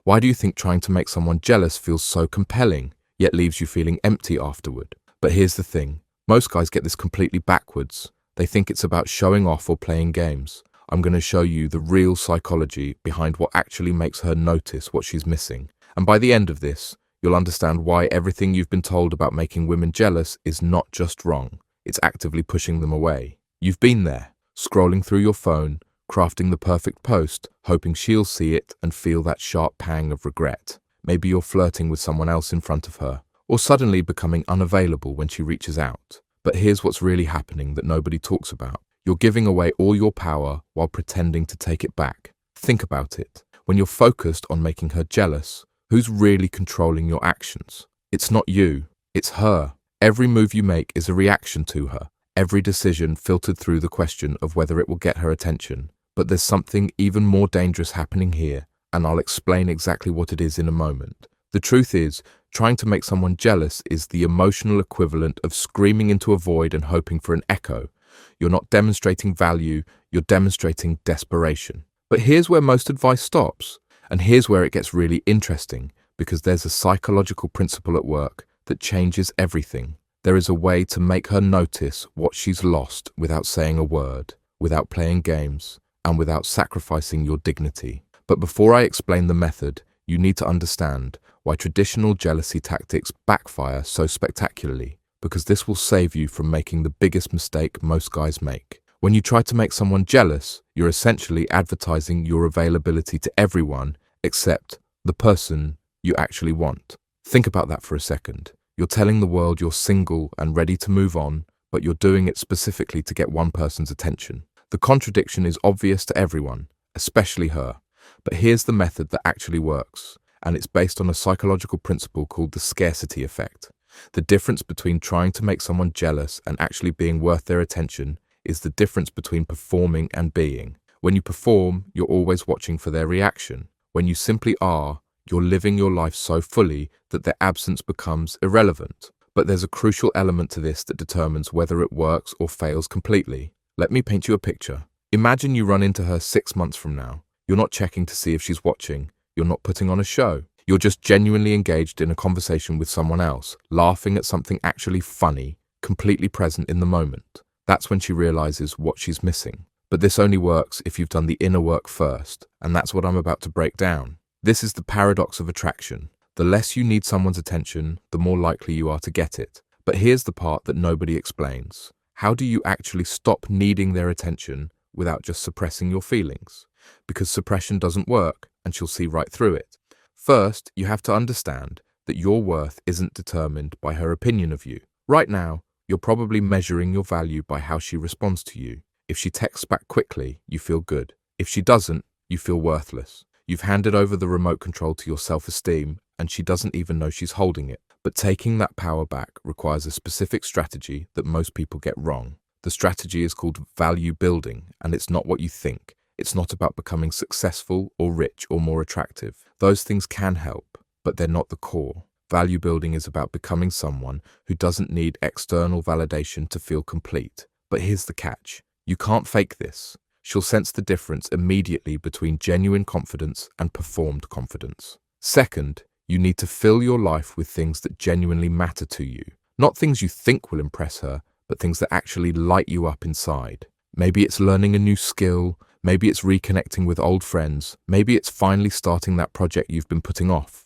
Why do you think trying to make someone jealous feels so compelling, yet leaves you feeling empty afterward? But here's the thing. Most guys get this completely backwards. They think it's about showing off or playing games. I'm going to show you the real psychology behind what actually makes her notice what she's missing. And by the end of this, you'll understand why everything you've been told about making women jealous is not just wrong. It's actively pushing them away. You've been there, scrolling through your phone, crafting the perfect post, hoping she'll see it and feel that sharp pang of regret. Maybe you're flirting with someone else in front of her, or suddenly becoming unavailable when she reaches out. But here's what's really happening that nobody talks about. You're giving away all your power while pretending to take it back. Think about it. When you're focused on making her jealous, who's really controlling your actions? It's not you, it's her. Every move you make is a reaction to her. Every decision filtered through the question of whether it will get her attention. But there's something even more dangerous happening here, and I'll explain exactly what it is in a moment. The truth is, trying to make someone jealous is the emotional equivalent of screaming into a void and hoping for an echo. You're not demonstrating value, you're demonstrating desperation. But here's where most advice stops, and here's where it gets really interesting, because there's a psychological principle at work that changes everything. There is a way to make her notice what she's lost without saying a word, without playing games, and without sacrificing your dignity. But before I explain the method, you need to understand why traditional jealousy tactics backfire so spectacularly, because this will save you from making the biggest mistake most guys make. When you try to make someone jealous, you're essentially advertising your availability to everyone except the person you actually want. Think about that for a second. You're telling the world you're single and ready to move on, but you're doing it specifically to get one person's attention. The contradiction is obvious to everyone, especially her. But here's the method that actually works, and it's based on a psychological principle called the scarcity effect. The difference between trying to make someone jealous and actually being worth their attention is the difference between performing and being. When you perform, you're always watching for their reaction. When you simply are, you're living your life so fully that their absence becomes irrelevant. But there's a crucial element to this that determines whether it works or fails completely. Let me paint you a picture. Imagine you run into her 6 months from now. You're not checking to see if she's watching. You're not putting on a show. You're just genuinely engaged in a conversation with someone else, laughing at something actually funny, completely present in the moment. That's when she realizes what she's missing. But this only works if you've done the inner work first, and that's what I'm about to break down. This is the paradox of attraction. The less you need someone's attention, the more likely you are to get it. But here's the part that nobody explains. How do you actually stop needing their attention without just suppressing your feelings? Because suppression doesn't work, and she'll see right through it. First, you have to understand that your worth isn't determined by her opinion of you. Right now, you're probably measuring your value by how she responds to you. If she texts back quickly, you feel good. If she doesn't, you feel worthless. You've handed over the remote control to your self-esteem, and she doesn't even know she's holding it. But taking that power back requires a specific strategy that most people get wrong. The strategy is called value building, and it's not what you think. It's not about becoming successful or rich or more attractive. Those things can help, but they're not the core. Value building is about becoming someone who doesn't need external validation to feel complete. But here's the catch. You can't fake this. She'll sense the difference immediately between genuine confidence and performed confidence. Second, you need to fill your life with things that genuinely matter to you. Not things you think will impress her, but things that actually light you up inside. Maybe it's learning a new skill. Maybe it's reconnecting with old friends. Maybe it's finally starting that project you've been putting off.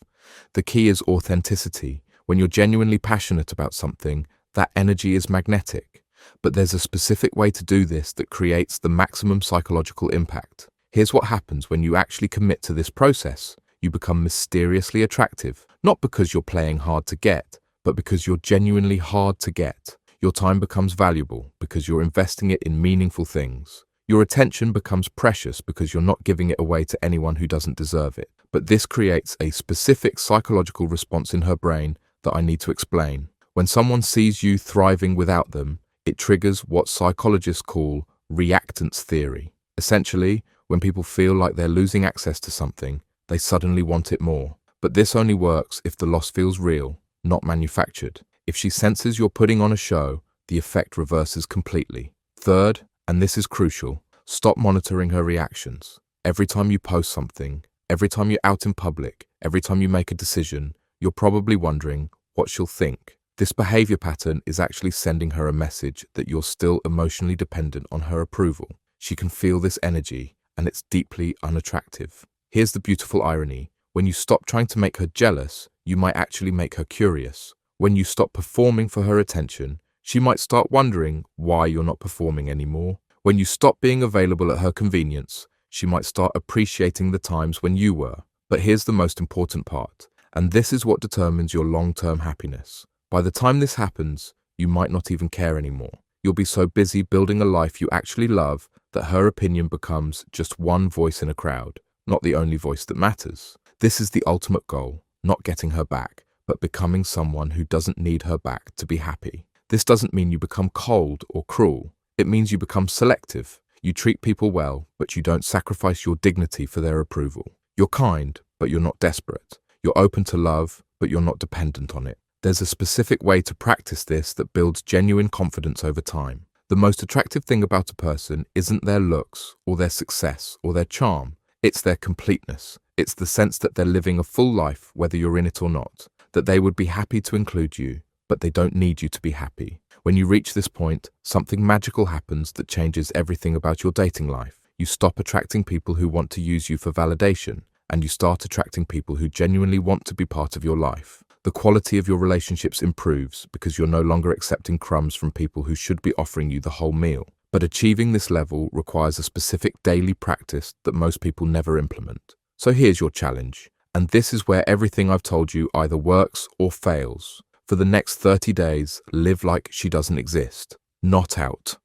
The key is authenticity. When you're genuinely passionate about something, that energy is magnetic. But there's a specific way to do this that creates the maximum psychological impact. Here's what happens when you actually commit to this process. You become mysteriously attractive, not because you're playing hard to get, but because you're genuinely hard to get. Your time becomes valuable because you're investing it in meaningful things. Your attention becomes precious because you're not giving it away to anyone who doesn't deserve it. But this creates a specific psychological response in her brain that I need to explain. When someone sees you thriving without them, it triggers what psychologists call reactance theory. Essentially, when people feel like they're losing access to something, they suddenly want it more. But this only works if the loss feels real, not manufactured. If she senses you're putting on a show, the effect reverses completely. Third, and this is crucial, stop monitoring her reactions. Every time you post something, Every time you're out in public, every time you make a decision, you're probably wondering what she'll think. This behavior pattern is actually sending her a message that you're still emotionally dependent on her approval. She can feel this energy, and it's deeply unattractive. Here's the beautiful irony. When you stop trying to make her jealous, you might actually make her curious. When you stop performing for her attention, she might start wondering why you're not performing anymore. When you stop being available at her convenience, she might start appreciating the times when you were. But here's the most important part, and this is what determines your long-term happiness. By the time this happens, you might not even care anymore. You'll be so busy building a life you actually love that her opinion becomes just one voice in a crowd, not the only voice that matters. This is the ultimate goal, not getting her back, but becoming someone who doesn't need her back to be happy. This doesn't mean you become cold or cruel. It means you become selective. You treat people well, but you don't sacrifice your dignity for their approval. You're kind, but you're not desperate. You're open to love, but you're not dependent on it. There's a specific way to practice this that builds genuine confidence over time. The most attractive thing about a person isn't their looks or their success or their charm. It's their completeness. It's the sense that they're living a full life, whether you're in it or not, that they would be happy to include you, but they don't need you to be happy. When you reach this point, something magical happens that changes everything about your dating life. You stop attracting people who want to use you for validation, and you start attracting people who genuinely want to be part of your life. The quality of your relationships improves because you're no longer accepting crumbs from people who should be offering you the whole meal. But achieving this level requires a specific daily practice that most people never implement. So here's your challenge, and this is where everything I've told you either works or fails. For the next 30 days, live like she doesn't exist. Not out.